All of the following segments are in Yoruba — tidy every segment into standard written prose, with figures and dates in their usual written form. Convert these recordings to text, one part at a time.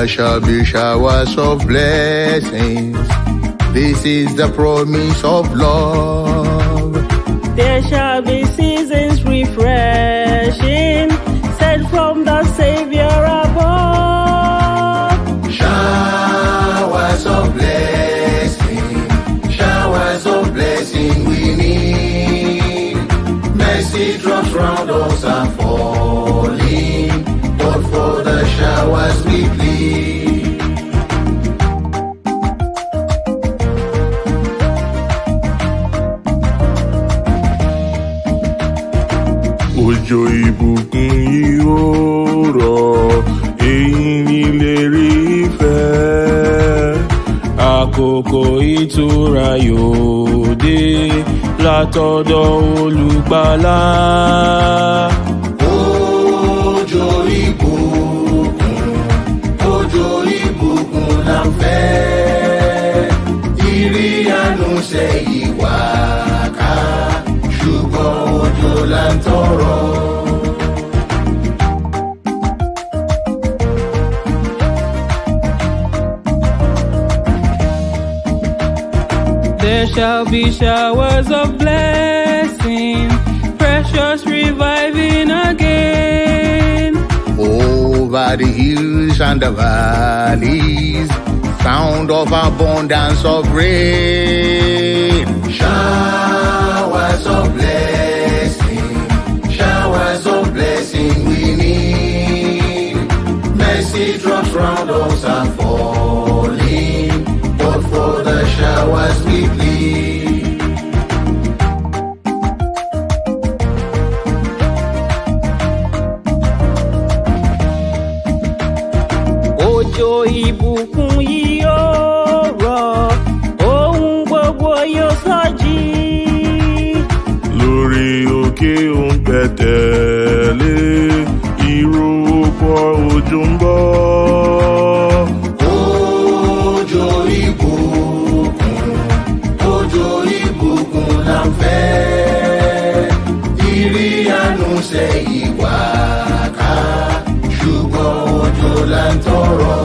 There shall be showers of blessings. This is the promise of love. There shall be seasons refreshing, sent from the Savior above. Showers of blessing, showers of blessing we need. Mercy drops round us are falling, but for the showers we plead. Òjò ìbùkún yóò rọ̀, èyí ni ìlérí ìfẹ́. Àkókò ìtura yóò dé látọ̀dọ̀ Olùgbàlà. Òjò ìbùkún là ń fẹ́. Ìrì àánú sẹ́yìn wá ká, ṣùgbọ́n òjò là ń tọrọ. There shall be showers of blessing, precious reviving again. Over the hills and the valleys, sound of abundance of rain. Showers of blessing, showers of blessing we need. Mercy drops round us are falling, but for the showers we plead. Òjò ìbùkún yóò rọ̀, ohun gbogbo yóò sọjí. Lórí òkè òun pẹ̀tẹ́lẹ̀, ìró ọ̀pọ̀ òjò ń bọ̀. Òjò ìbùkún là ń fẹ́. Ìrì àánú sẹ́yìn wá ká, ṣùgbọ́n òjò là ń tọrọ.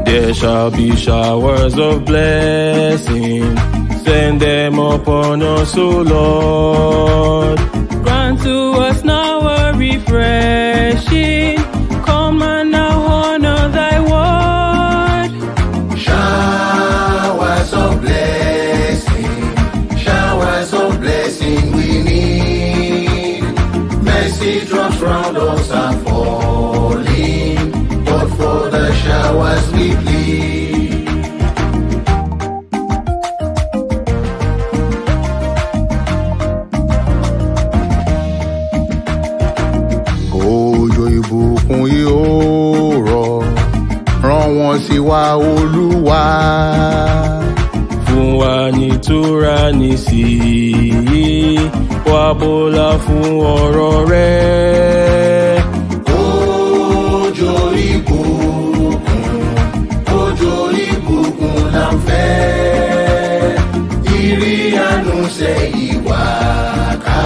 There shall be showers of blessing, send them upon us, O Lord. Grant to us now a refreshing, come and now honor thy word. Showers of blessing we need. Mercy drops round us are falling, but for the showers we plead. Òjò ìbùkún yóò rọ̀, rán wọn sí wa Olúwa. Fún wa nítura nísìnyí, wá bọ́lá fún ọ̀rọ̀ rẹ̀. Òjò ìbùkún là ń fẹ́. Ìrì àánú sẹ́yìn wá ká,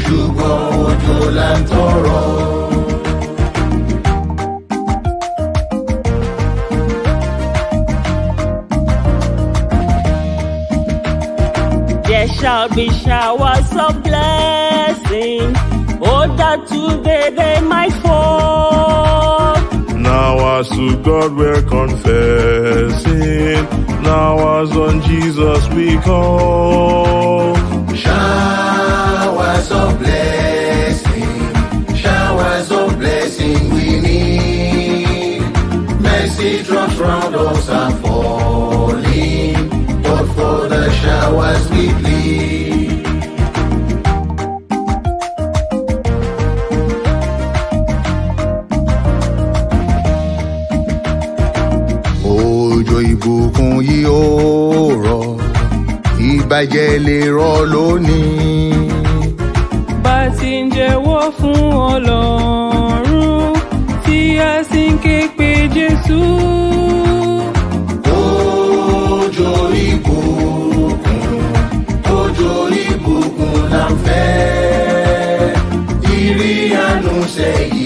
ṣùgbọ́n òjò là ń tọrọ. There shall be showers of blessing, oh that today they might fall. Now as to God we're confessing, now as on Jesus we call. Showers of blessing we need. Mercy drops round us are falling, but for the showers we plead. Òjò ìbùkún yóò rọ̀, ìbàjẹ́ lè rọ̀ lónìí. Bá ti ń jẹ́wọ́ fún Ọlọ́run, tí a sì ń ké pe Jésù. Òjò ìbùkún ṣe